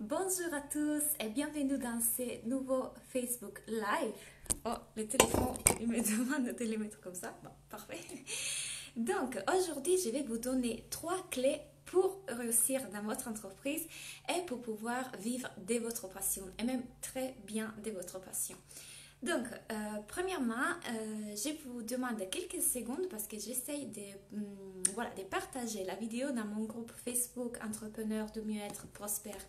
Bonjour à tous et bienvenue dans ce nouveau Facebook Live. Oh, le téléphone, il me demande de le mettre comme ça. Bon, parfait. Donc, aujourd'hui, je vais vous donner 3 clés pour réussir dans votre entreprise et pour pouvoir vivre de votre passion et même très bien de votre passion. Donc, premièrement, je vous demande quelques secondes parce que j'essaye de partager la vidéo dans mon groupe Facebook Entrepreneurs de mieux-être prospère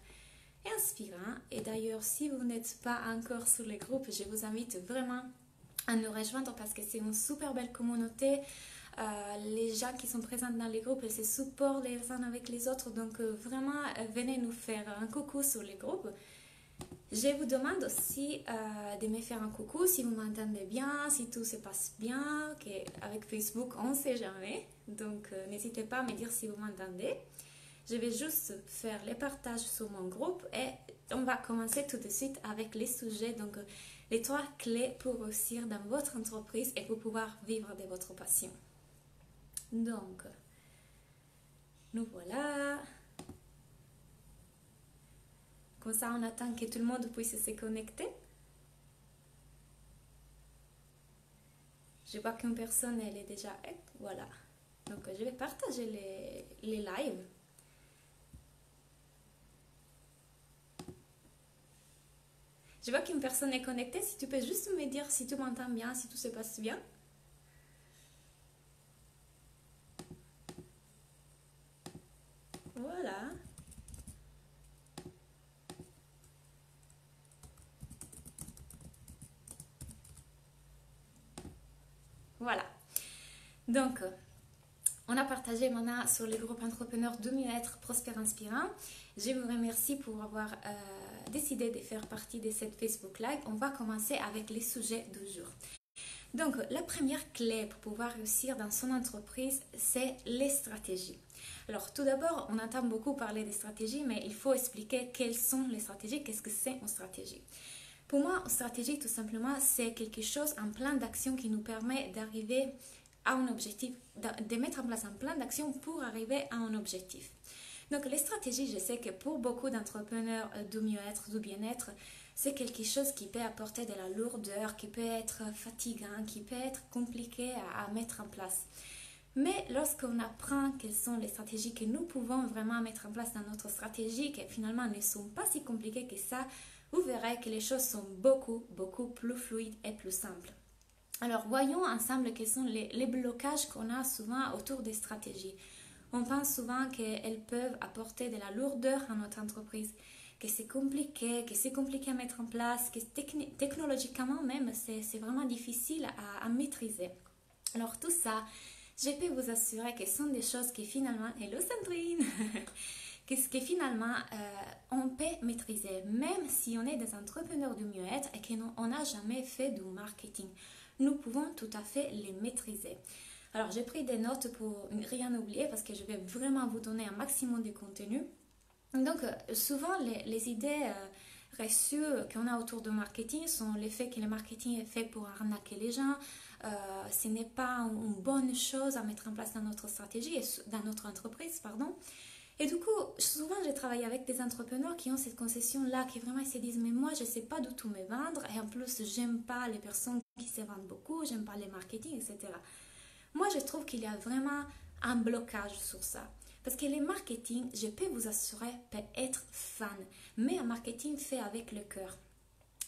et inspirant. Et d'ailleurs, si vous n'êtes pas encore sur les groupes, je vous invite vraiment à nous rejoindre parce que c'est une super belle communauté. Les gens qui sont présents dans les groupes, ils se supportent les uns avec les autres. Donc, vraiment, venez nous faire un coucou sur les groupes. Je vous demande aussi de me faire un coucou si vous m'entendez bien, si tout se passe bien. Avec Facebook, on ne sait jamais. Donc, n'hésitez pas à me dire si vous m'entendez. Je vais juste faire les partages sur mon groupe et on va commencer tout de suite avec les sujets. Donc, les 3 clés pour réussir dans votre entreprise et pour pouvoir vivre de votre passion. Donc, nous voilà. Comme ça, on attend que tout le monde puisse se connecter. Je vois qu'une personne, elle est déjà... Voilà. Donc, je vais partager les lives. Je vois qu'une personne est connectée. Si tu peux juste me dire si tu m'entends bien, si tout se passe bien. Voilà. Voilà. Donc, on a partagé maintenant sur les groupes entrepreneurs de mieux-être prospère inspirant. Je vous remercie pour avoir décidé de faire partie de cette Facebook Live. On va commencer avec les sujets du jour. Donc, la première clé pour pouvoir réussir dans son entreprise, c'est les stratégies. Alors, tout d'abord, on entend beaucoup parler des stratégies, mais il faut expliquer quelles sont les stratégies, qu'est-ce que c'est une stratégie. Pour moi, une stratégie, tout simplement, c'est quelque chose, un plan d'action qui nous permet d'arriver à un objectif, de mettre en place un plan d'action pour arriver à un objectif. Donc, les stratégies, je sais que pour beaucoup d'entrepreneurs du mieux-être, du bien-être, c'est quelque chose qui peut apporter de la lourdeur, qui peut être fatigant, qui peut être compliqué à mettre en place. Mais lorsqu'on apprend quelles sont les stratégies que nous pouvons vraiment mettre en place dans notre stratégie, qui finalement ne sont pas si compliquées que ça, vous verrez que les choses sont beaucoup plus fluides et plus simples. Alors, voyons ensemble quels sont les blocages qu'on a souvent autour des stratégies. On pense souvent qu'elles peuvent apporter de la lourdeur à notre entreprise, que c'est compliqué à mettre en place, que technologiquement même, c'est vraiment difficile à maîtriser. Alors, tout ça, je peux vous assurer que ce sont des choses qui finalement... Hello Sandrine que finalement on peut maîtriser, même si on est des entrepreneurs du mieux-être et qu'on n'a jamais fait du marketing. Nous pouvons tout à fait les maîtriser. Alors, j'ai pris des notes pour rien oublier parce que je vais vraiment vous donner un maximum de contenu. Donc, souvent, les idées reçues qu'on a autour du marketing sont le fait que le marketing est fait pour arnaquer les gens. Ce n'est pas une bonne chose à mettre en place dans notre stratégie, dans notre entreprise, pardon. Et du coup, souvent, j'ai travaillé avec des entrepreneurs qui ont cette concession-là, qui vraiment se disent, mais moi, je ne sais pas du tout me vendre, et en plus, j'aime pas les personnes qui se vendent beaucoup, j'aime pas les marketing, etc. Moi, je trouve qu'il y a vraiment un blocage sur ça. Parce que les marketing, je peux vous assurer, peut être fun, mais un marketing fait avec le cœur.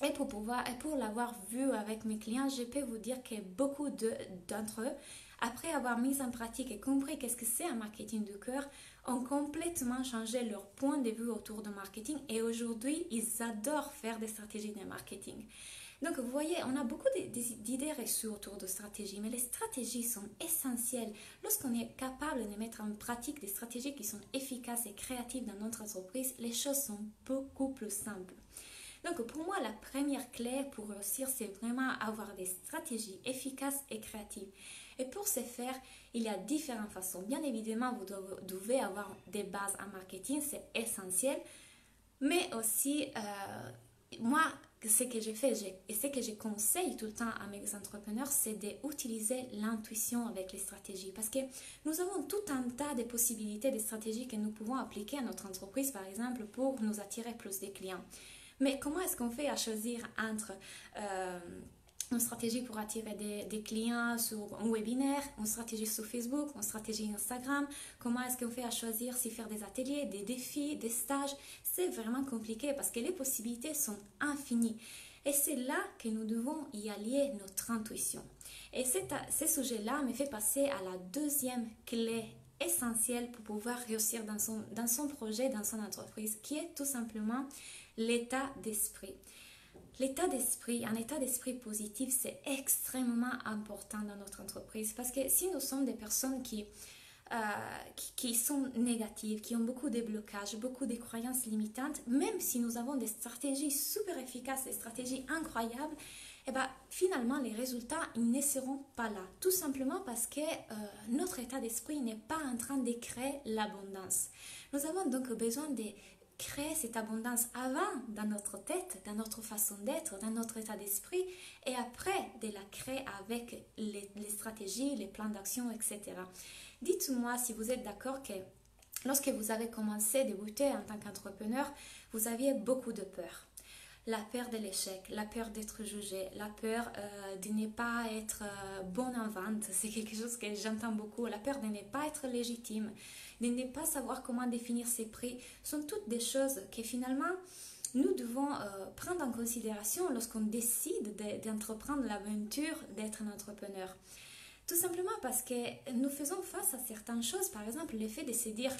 Et pour l'avoir vu avec mes clients, je peux vous dire que beaucoup d'entre eux, après avoir mis en pratique et compris qu'est-ce que c'est un marketing du cœur, ont complètement changé leur point de vue autour du marketing et aujourd'hui, ils adorent faire des stratégies de marketing. Donc, vous voyez, on a beaucoup d'idées reçues autour de stratégies, mais les stratégies sont essentielles. Lorsqu'on est capable de mettre en pratique des stratégies qui sont efficaces et créatives dans notre entreprise, les choses sont beaucoup plus simples. Donc, pour moi, la première clé pour réussir, c'est vraiment avoir des stratégies efficaces et créatives. Et pour ce faire, il y a différentes façons. Bien évidemment, vous devez avoir des bases en marketing, c'est essentiel. Mais aussi, moi, ce que j'ai fait et ce que je conseille tout le temps à mes entrepreneurs, c'est d'utiliser l'intuition avec les stratégies. Parce que nous avons tout un tas de possibilités, de stratégies que nous pouvons appliquer à notre entreprise, par exemple, pour nous attirer plus de clients. Mais comment est-ce qu'on fait à choisir entre une stratégie pour attirer des clients sur un webinaire, une stratégie sur Facebook, une stratégie Instagram? Comment est-ce qu'on fait à choisir si faire des ateliers, des défis, des stages? C'est vraiment compliqué parce que les possibilités sont infinies. Et c'est là que nous devons y allier notre intuition. Et ce sujet-là me fait passer à la deuxième clé essentielle pour pouvoir réussir dans son projet, dans son entreprise, qui est tout simplement l'état d'esprit. Un état d'esprit positif, c'est extrêmement important dans notre entreprise parce que si nous sommes des personnes qui sont négatives, qui ont beaucoup de blocages, beaucoup de croyances limitantes, même si nous avons des stratégies super efficaces, des stratégies incroyables, et ben, finalement les résultats ils ne seront pas là. Tout simplement parce que notre état d'esprit n'est pas en train de créer l'abondance. Nous avons donc besoin de créer cette abondance avant dans notre tête, dans notre façon d'être, dans notre état d'esprit, et après de la créer avec les stratégies, les plans d'action, etc. Dites-moi si vous êtes d'accord que lorsque vous avez commencé à débuter en tant qu'entrepreneur, vous aviez beaucoup de peur. La peur de l'échec, la peur d'être jugé, la peur de ne pas être bon en vente, c'est quelque chose que j'entends beaucoup, la peur de ne pas être légitime, de ne pas savoir comment définir ses prix, sont toutes des choses que finalement nous devons prendre en considération lorsqu'on décide d'entreprendre l'aventure d'être un entrepreneur. Tout simplement parce que nous faisons face à certaines choses, par exemple le fait de se dire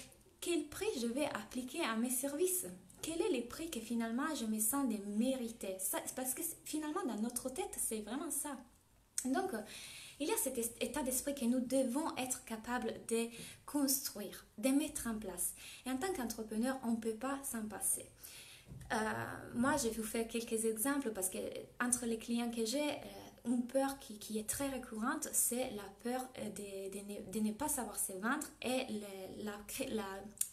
quel prix je vais appliquer à mes services. Quel est le prix que finalement je me sens de mériter? Parce que finalement dans notre tête c'est vraiment ça. Donc il y a cet état d'esprit que nous devons être capables de construire, de mettre en place. Et en tant qu'entrepreneur, on ne peut pas s'en passer. Moi, je vais vous faire quelques exemples parce que entre les clients que j'ai, une peur qui est très récurrente, c'est la peur de ne pas savoir se vendre et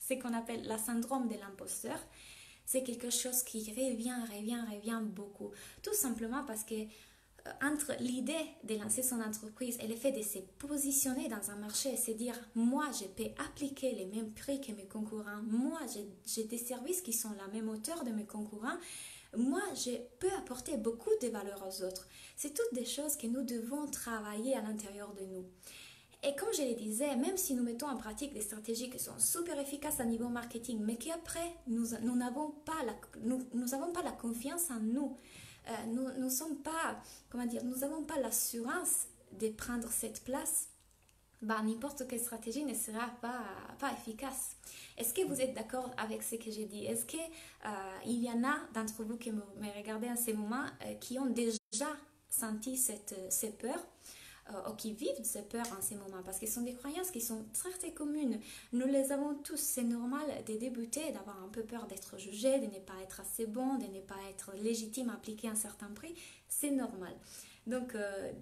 ce qu'on appelle la syndrome de l'imposteur. C'est quelque chose qui revient beaucoup. Tout simplement parce que entre l'idée de lancer son entreprise et le fait de se positionner dans un marché et se dire moi je peux appliquer les mêmes prix que mes concurrents, moi j'ai des services qui sont la même hauteur de mes concurrents, moi je peux apporter beaucoup de valeur aux autres. C'est toutes des choses que nous devons travailler à l'intérieur de nous. Et comme je le disais, même si nous mettons en pratique des stratégies qui sont super efficaces à niveau marketing, mais qu'après nous n'avons pas la confiance en nous, nous sommes pas, nous n'avons pas l'assurance de prendre cette place, n'importe quelle stratégie ne sera pas efficace. Est-ce que vous êtes d'accord avec ce que j'ai dit? Est-ce qu'il y en a d'entre vous qui me regardez en ce moment qui ont déjà senti ces peurs ou qui vivent ces peurs en ces moments? Parce que ce sont des croyances qui sont très très communes. Nous les avons tous. C'est normal de débuter, d'avoir un peu peur d'être jugé, de ne pas être assez bon, de ne pas être légitime à appliquer un certain prix. C'est normal. Donc,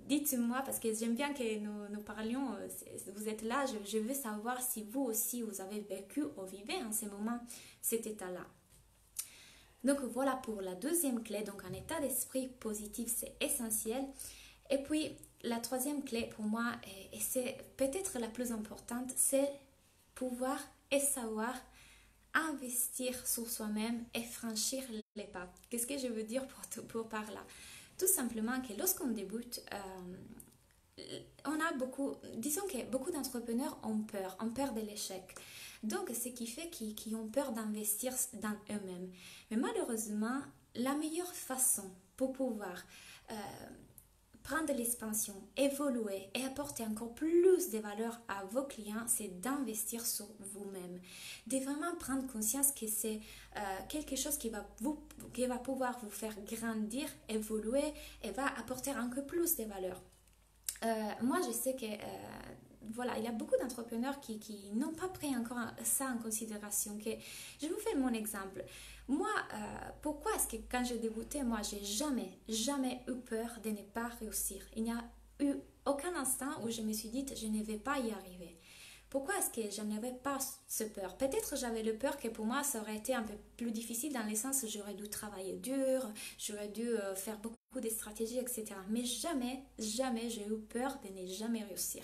dites-moi, parce que j'aime bien que nous parlions, vous êtes là, je veux savoir si vous aussi, vous avez vécu ou vivez en ces moments cet état-là. Donc, voilà pour la deuxième clé. Donc, un état d'esprit positif, c'est essentiel. Et puis, la troisième clé pour moi, et c'est peut-être la plus importante, c'est pouvoir et savoir investir sur soi-même et franchir les pas. Qu'est-ce que je veux dire pour par là? Tout simplement que lorsqu'on débute, on a disons que beaucoup d'entrepreneurs ont peur de l'échec. Donc, ce qui fait qu'ils ont peur d'investir dans eux-mêmes. Mais malheureusement, la meilleure façon pour pouvoir prendre l'expansion, évoluer et apporter encore plus de valeur à vos clients, c'est d'investir sur vous-même. De vraiment prendre conscience que c'est quelque chose qui va pouvoir vous faire grandir, évoluer et va apporter encore plus de valeur. Moi, je sais que il y a beaucoup d'entrepreneurs qui n'ont pas pris encore ça en considération. Je vous fais mon exemple. Moi, pourquoi est-ce que quand j'ai débuté, moi, j'ai jamais eu peur de ne pas réussir? Il n'y a eu aucun instant où je me suis dit, je ne vais pas y arriver. Pourquoi est-ce que je n'avais pas ce peur? Peut-être j'avais le peur que pour moi ça aurait été un peu plus difficile dans le sens où j'aurais dû travailler dur, j'aurais dû faire beaucoup de stratégies, etc. Mais jamais, jamais j'ai eu peur de ne jamais réussir.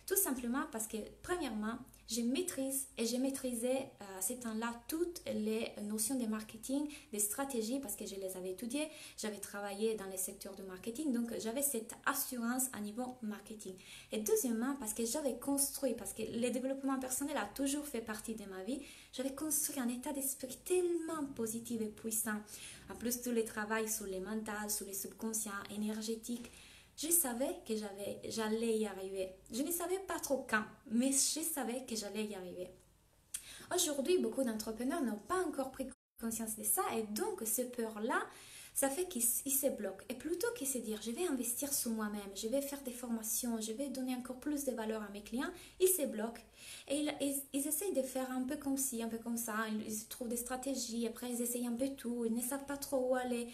Tout simplement parce que, premièrement, je maîtrise et j'ai maîtrisé à ces temps-là toutes les notions de marketing, des stratégies, parce que je les avais étudiées. J'avais travaillé dans les secteurs de marketing, donc j'avais cette assurance à niveau marketing. Et deuxièmement, parce que j'avais construit, parce que le développement personnel a toujours fait partie de ma vie, j'avais construit un état d'esprit tellement positif et puissant. En plus, tous les travaux sur les mentales, sur les subconscients, énergétiques, je savais que j'allais y arriver. Je ne savais pas trop quand, mais je savais que j'allais y arriver. Aujourd'hui, beaucoup d'entrepreneurs n'ont pas encore pris conscience de ça et donc cette peur-là, ça fait qu'ils se bloquent. Et plutôt que se dire, je vais investir sur moi-même, je vais faire des formations, je vais donner encore plus de valeur à mes clients, ils se bloquent. Et ils essayent de faire un peu comme ci, un peu comme ça, ils trouvent des stratégies, après ils essayent un peu tout, ils ne savent pas trop où aller.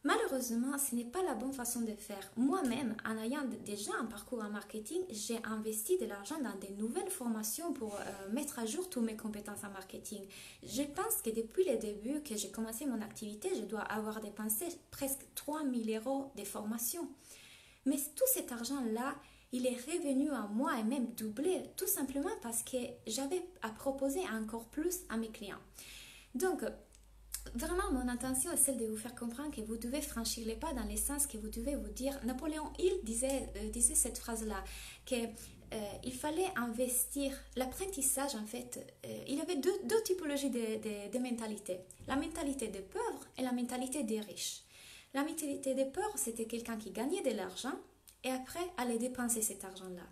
Malheureusement, ce n'est pas la bonne façon de faire. Moi-même, en ayant déjà un parcours en marketing, j'ai investi de l'argent dans des nouvelles formations pour mettre à jour toutes mes compétences en marketing. Je pense que depuis le début que j'ai commencé mon activité, je dois avoir dépensé presque 3 000 € de formation. Mais tout cet argent-là, il est revenu à moi et même doublé, tout simplement parce que j'avais à proposer encore plus à mes clients. Donc, vraiment, mon intention est celle de vous faire comprendre que vous devez franchir les pas dans le sens que vous devez vous dire. Napoléon Hill disait cette phrase-là, qu'il fallait investir. L'apprentissage, en fait, il y avait deux typologies de mentalités. La mentalité des pauvres et la mentalité des riches. La mentalité des pauvres, c'était quelqu'un qui gagnait de l'argent et après allait dépenser cet argent-là.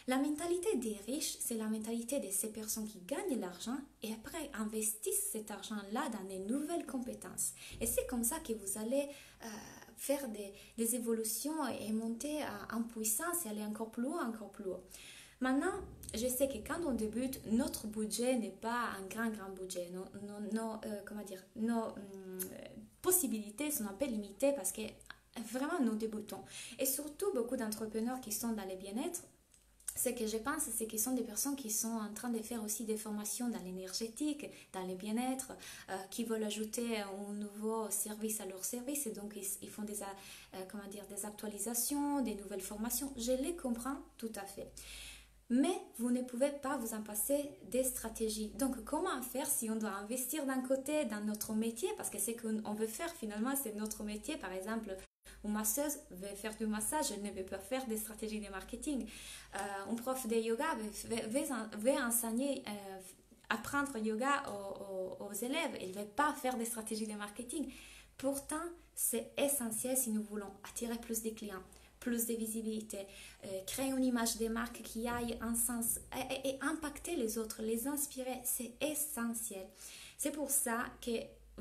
La mentalité des riches, c'est la mentalité de ces personnes qui gagnent de l'argent et après investissent cet argent-là dans des nouvelles compétences. Et c'est comme ça que vous allez faire des évolutions et monter en puissance et aller encore plus haut, encore plus haut. Maintenant, je sais que quand on débute, notre budget n'est pas un grand budget. Nos possibilités sont un peu limitées parce que vraiment nous débutons. Et surtout, beaucoup d'entrepreneurs qui sont dans le bien-être, ce que je pense, c'est qu'ils sont des personnes qui sont en train de faire aussi des formations dans l'énergétique, dans le bien-être, qui veulent ajouter un nouveau service à leur service et donc ils font des actualisations, des nouvelles formations. Je les comprends tout à fait. Mais vous ne pouvez pas vous en passer des stratégies. Donc, comment faire si on doit investir d'un côté dans notre métier, parce que c'est qu'on veut faire finalement, c'est notre métier, par exemple, une masseuse veut faire du massage, elle ne veut pas faire des stratégies de marketing. Un prof de yoga veut enseigner, apprendre yoga aux élèves, il ne veut pas faire des stratégies de marketing. Pourtant, c'est essentiel si nous voulons attirer plus de clients, plus de visibilité, créer une image de marque qui aille en sens et impacter les autres, les inspirer, c'est essentiel. C'est pour ça que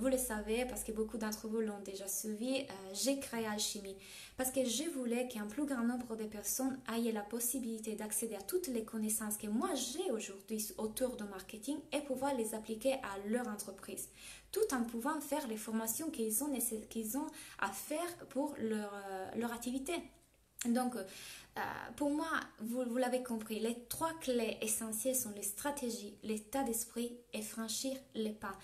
vous le savez, parce que beaucoup d'entre vous l'ont déjà suivi, j'ai créé Alchimie. Parce que je voulais qu'un plus grand nombre de personnes aient la possibilité d'accéder à toutes les connaissances que moi j'ai aujourd'hui autour du marketing et pouvoir les appliquer à leur entreprise. Tout en pouvant faire les formations qu'ils ont à faire pour leur activité. Donc, pour moi, vous l'avez compris, les 3 clés essentielles sont les stratégies, l'état d'esprit et franchir les pas.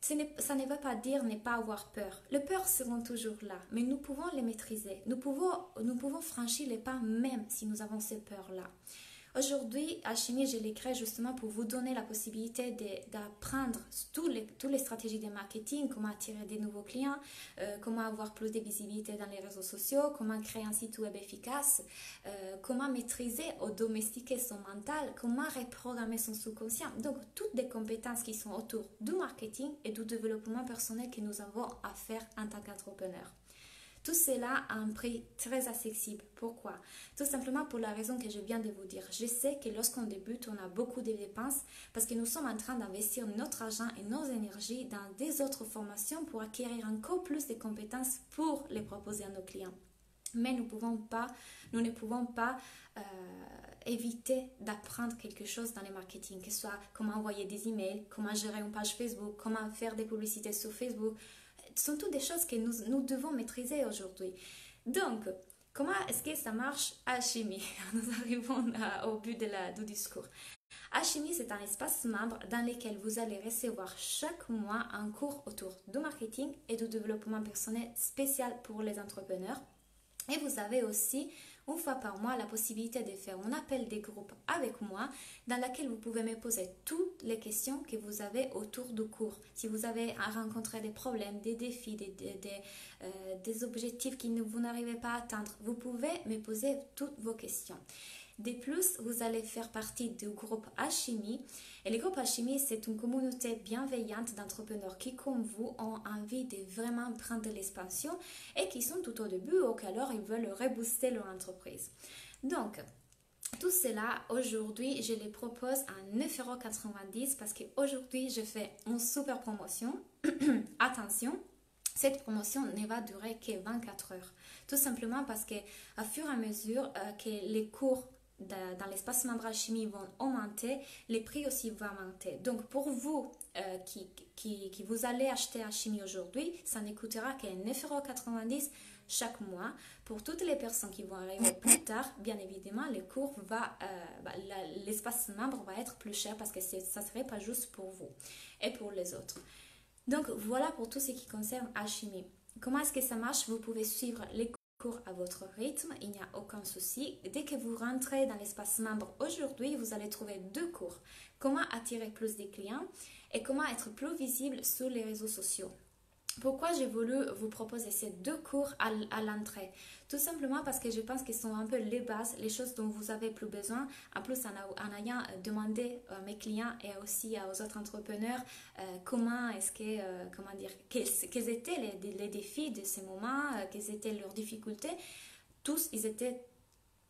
Ça ne veut pas dire ne pas avoir peur. Les peurs seront toujours là, mais nous pouvons les maîtriser. Nous pouvons franchir les pas même si nous avons ces peurs-là. Aujourd'hui, Alchimie, je l'ai créé justement pour vous donner la possibilité d'apprendre toutes les stratégies de marketing, comment attirer des nouveaux clients, comment avoir plus de visibilité dans les réseaux sociaux, comment créer un site web efficace, comment maîtriser ou domestiquer son mental, comment reprogrammer son subconscient. Donc, toutes des compétences qui sont autour du marketing et du développement personnel que nous avons à faire en tant qu'entrepreneur. Tout cela a un prix très accessible. Pourquoi? Tout simplement pour la raison que je viens de vous dire. Je sais que lorsqu'on débute, on a beaucoup de dépenses parce que nous sommes en train d'investir notre argent et nos énergies dans des autres formations pour acquérir encore plus de compétences pour les proposer à nos clients. Mais nous ne pouvons pas éviter d'apprendre quelque chose dans le marketing, que ce soit comment envoyer des emails, comment gérer une page Facebook, comment faire des publicités sur Facebook. Ce sont toutes des choses que nous devons maîtriser aujourd'hui. Donc, comment est-ce que ça marche Alchimie? Nous arrivons au but du discours. Alchimie, c'est un espace membre dans lequel vous allez recevoir chaque mois un cours autour du marketing et du développement personnel spécial pour les entrepreneurs. Et vous avez aussi, une fois par mois, la possibilité de faire un appel des groupes avec moi dans lequel vous pouvez me poser toutes les questions que vous avez autour du cours. Si vous avez à rencontrer des problèmes, des défis, des objectifs que vous n'arrivez pas à atteindre, vous pouvez me poser toutes vos questions. De plus, vous allez faire partie du groupe Alchimie. Et le groupe Alchimie, c'est une communauté bienveillante d'entrepreneurs qui, comme vous, ont envie de vraiment prendre de l'expansion et qui sont tout au début ou qu'alors ils veulent rebooster leur entreprise. Donc, tout cela, aujourd'hui, je les propose à 9,90 € parce qu'aujourd'hui, je fais une super promotion. Attention! Cette promotion ne va durer que 24 heures. Tout simplement parce qu'à fur et à mesure que les cours dans l'espace membre Alchimie vont augmenter, les prix aussi vont augmenter. Donc pour vous qui vous allez acheter Alchimie aujourd'hui, ça ne coûtera que 9,90 € chaque mois. Pour toutes les personnes qui vont arriver plus tard, bien évidemment, l'espace membre va être plus cher parce que ça ne serait pas juste pour vous et pour les autres. Donc voilà pour tout ce qui concerne Alchimie. Comment est-ce que ça marche? Vous pouvez suivre les cours à votre rythme, il n'y a aucun souci. Dès que vous rentrez dans l'espace membre aujourd'hui, vous allez trouver 2 cours. Comment attirer plus de clients et comment être plus visible sur les réseaux sociaux. Pourquoi j'ai voulu vous proposer ces 2 cours à l'entrée? Tout simplement parce que je pense qu'ils sont un peu les bases, les choses dont vous avez plus besoin. En plus, en ayant demandé à mes clients et aussi aux autres entrepreneurs comment est-ce que, quels étaient les défis de ces moments, quelles étaient leurs difficultés, tous, ils étaient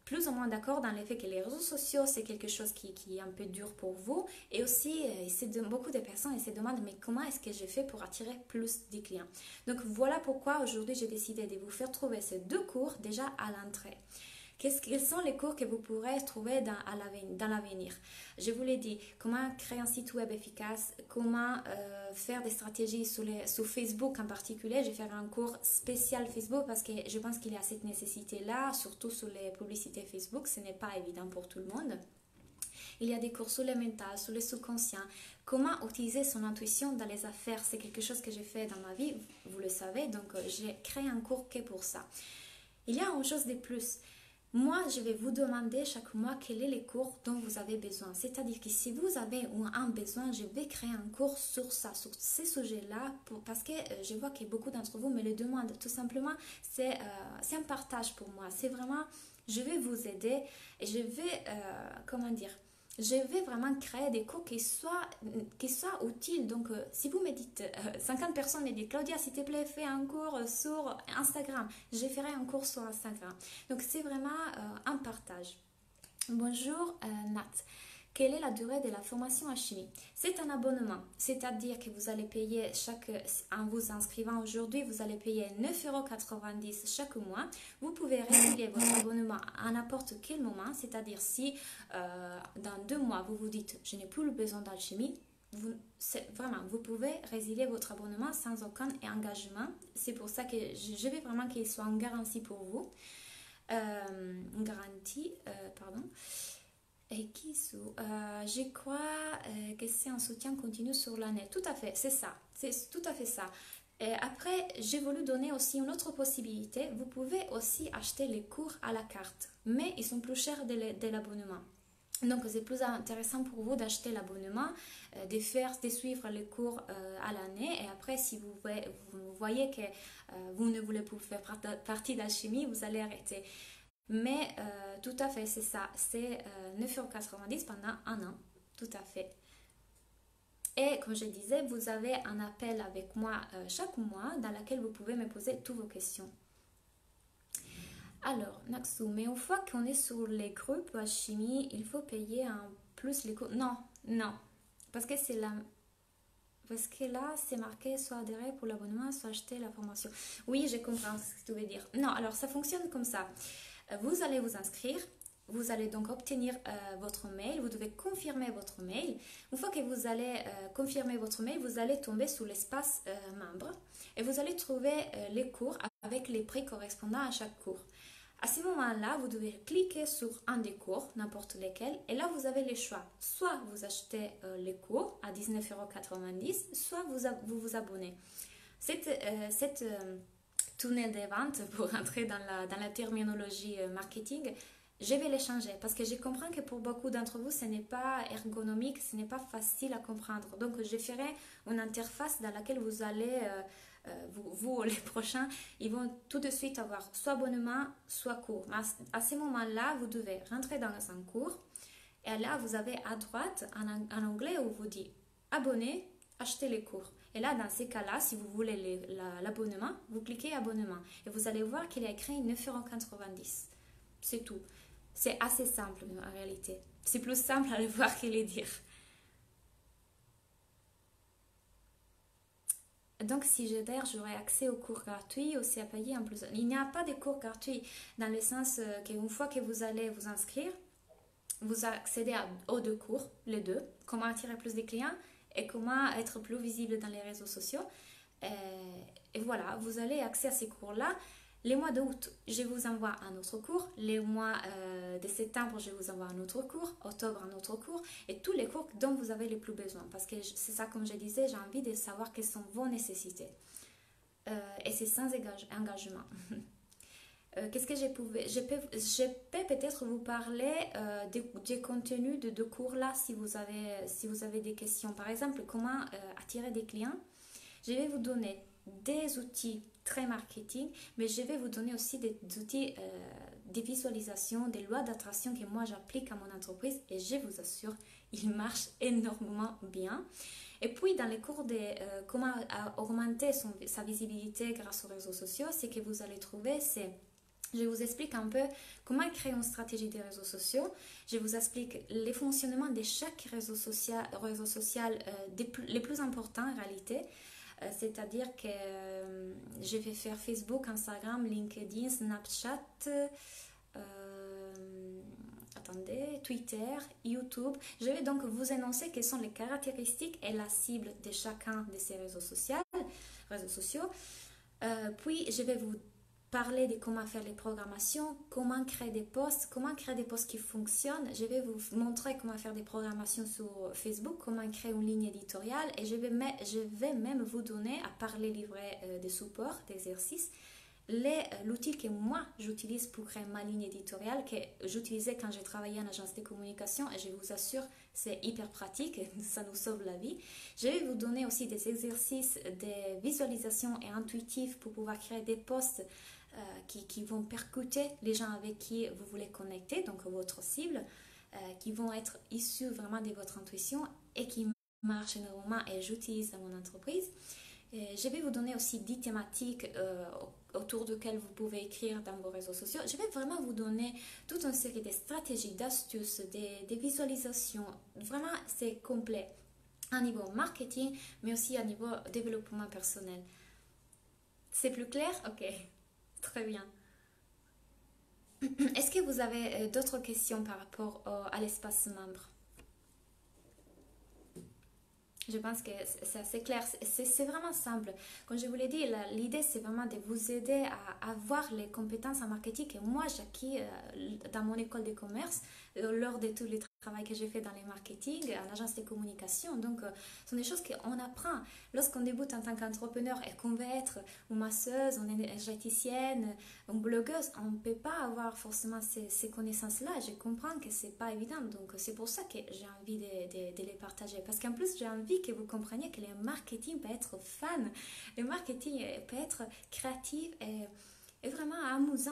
plus ou moins d'accord dans le fait que les réseaux sociaux, c'est quelque chose qui est un peu dur pour vous. Et aussi, beaucoup de personnes se demandent, mais comment est-ce que je fais pour attirer plus de clients? Donc voilà pourquoi aujourd'hui, j'ai décidé de vous faire trouver ces 2 cours déjà à l'entrée. Quels sont les cours que vous pourrez trouver dans l'avenir? Je vous l'ai dit, comment créer un site web efficace, comment faire des stratégies sur Facebook en particulier. Je vais faire un cours spécial Facebook parce que je pense qu'il y a cette nécessité-là, surtout sur les publicités Facebook. Ce n'est pas évident pour tout le monde. Il y a des cours sur le mental, sur le subconscient. Comment utiliser son intuition dans les affaires, c'est quelque chose que j'ai fait dans ma vie, vous le savez. Donc, j'ai créé un cours que pour ça. Il y a une chose de plus. Moi, je vais vous demander chaque mois quels sont les cours dont vous avez besoin. C'est-à-dire que si vous avez un besoin, je vais créer un cours sur ça, sur ces sujets-là, parce que je vois que beaucoup d'entre vous me le demandent. Tout simplement, c'est un partage pour moi. C'est vraiment, je vais vous aider et je vais, je vais vraiment créer des cours qui soient utiles. Donc, si vous me dites, 50 personnes me disent, Claudia, s'il te plaît, fais un cours sur Instagram. Je ferai un cours sur Instagram. Donc, c'est vraiment un partage. Bonjour, Nat. Quelle est la durée de la formation Alchimie? C'est un abonnement, c'est-à-dire que vous allez payer en vous inscrivant aujourd'hui, vous allez payer 9,90 € chaque mois. Vous pouvez résilier votre abonnement à n'importe quel moment, c'est-à-dire si dans 2 mois vous vous dites je n'ai plus le besoin d'Alchimie, vous pouvez résilier votre abonnement sans aucun engagement. C'est pour ça que je veux vraiment qu'il soit en garantie pour vous. Et je crois que c'est un soutien continu sur l'année. Tout à fait, c'est ça. C'est tout à fait ça. Et après, j'ai voulu donner aussi une autre possibilité. Vous pouvez aussi acheter les cours à la carte, mais ils sont plus chers de l'abonnement. Donc, c'est plus intéressant pour vous d'acheter l'abonnement, de suivre les cours à l'année. Et après, si vous voyez que vous ne voulez plus faire partie d'Alchimie, vous allez arrêter. Mais tout à fait, c'est ça. C'est 9,90 € pendant 1 an. Tout à fait. Et comme je disais, vous avez un appel avec moi chaque mois dans lequel vous pouvez me poser toutes vos questions. Alors, Naxou, mais une fois qu'on est sur les groupes Alchimie, il faut payer en plus les cours. Non. Parce que là, c'est marqué soit adhérer pour l'abonnement, soit acheter la formation. Oui, je comprends ce que tu veux dire. Non, alors ça fonctionne comme ça. Vous allez vous inscrire, vous allez donc obtenir votre mail, vous devez confirmer votre mail. Une fois que vous allez confirmer votre mail, vous allez tomber sur l'espace membre et vous allez trouver les cours avec les prix correspondant à chaque cours. À ce moment-là, vous devez cliquer sur un des cours, n'importe lesquels, et là, vous avez les choix. Soit vous achetez les cours à 19,90 €, soit vous vous abonnez. Cette tunnel des ventes, pour entrer dans la terminologie marketing, je vais les changer parce que je comprends que pour beaucoup d'entre vous, ce n'est pas ergonomique, ce n'est pas facile à comprendre. Donc, je ferai une interface dans laquelle vous allez, vous, les prochains, ils vont tout de suite avoir soit abonnement, soit cours. Mais à ce moment-là, vous devez rentrer dans un cours et là, vous avez à droite un onglet où vous dit abonner, acheter les cours. Et là, dans ces cas-là, si vous voulez l'abonnement, vous cliquez abonnement et vous allez voir qu'il est écrit 9,90 €. C'est tout. C'est assez simple en réalité. C'est plus simple à le voir que le dire. Donc, si j'adhère, j'aurai accès aux cours gratuits, aussi à payer en plus. Il n'y a pas de cours gratuits dans le sens qu'une fois que vous allez vous inscrire, vous accédez aux deux cours, les deux, comment attirer plus de clients et comment être plus visible dans les réseaux sociaux. Euh, Et voilà, vous allez accéder à ces cours-là. Les mois d'août, je vous envoie un autre cours. Les mois de septembre, je vous envoie un autre cours. Octobre, un autre cours. Et tous les cours dont vous avez le plus besoin. Parce que c'est ça, comme je disais, j'ai envie de savoir quelles sont vos nécessités. Et c'est sans engagement. Qu'est-ce que je peux peut-être vous parler des contenus de cours là si vous avez des questions. Par exemple, comment attirer des clients. Je vais vous donner des outils très marketing, mais je vais vous donner aussi des outils de visualisation, des lois d'attraction que moi j'applique à mon entreprise et je vous assure, ils marchent énormément bien. Et puis dans les cours de comment augmenter sa visibilité grâce aux réseaux sociaux, ce que vous allez trouver, je vous explique un peu comment créer une stratégie des réseaux sociaux. Je vous explique les fonctionnements de chaque réseau social les plus importants en réalité. C'est-à-dire que je vais faire Facebook, Instagram, LinkedIn, Snapchat, Twitter, YouTube. Je vais donc vous énoncer quelles sont les caractéristiques et la cible de chacun de ces réseaux sociaux. Puis je vais vous parler de comment faire les programmations, comment créer des posts qui fonctionnent. Je vais vous montrer comment faire des programmations sur Facebook, comment créer une ligne éditoriale et je vais même vous donner, à part les livrets de support, d'exercices, l'outil que moi j'utilise pour créer ma ligne éditoriale, que j'utilisais quand j'ai travaillé en agence de communication et je vous assure, c'est hyper pratique, ça nous sauve la vie. Je vais vous donner aussi des exercices, des visualisations et intuitifs pour pouvoir créer des posts qui vont percuter les gens avec qui vous voulez connecter, donc votre cible, qui vont être issus vraiment de votre intuition et qui marchent énormément et j'utilise dans mon entreprise. Et je vais vous donner aussi 10 thématiques autour desquelles vous pouvez écrire dans vos réseaux sociaux. Je vais vraiment vous donner toute une série de stratégies, d'astuces, des visualisations. Vraiment, c'est complet à niveau marketing, mais aussi à niveau développement personnel. C'est plus clair? Ok. Très bien. Est-ce que vous avez d'autres questions par rapport à l'espace membre? Je pense que c'est assez clair, c'est vraiment simple. Comme je vous l'ai dit, l'idée c'est vraiment de vous aider à avoir les compétences en marketing que moi j'ai acquis dans mon école de commerce lors de tous les travaux que j'ai fait dans les marketing, en agence de communication. Donc, ce sont des choses qu'on apprend. Lorsqu'on débute en tant qu'entrepreneur et qu'on veut être une masseuse, une énergéticienne, une blogueuse, on ne peut pas avoir forcément ces connaissances-là. Je comprends que c'est pas évident. Donc, c'est pour ça que j'ai envie de les partager. Parce qu'en plus, j'ai envie que vous compreniez que le marketing peut être fun. Le marketing peut être créatif et vraiment amusant.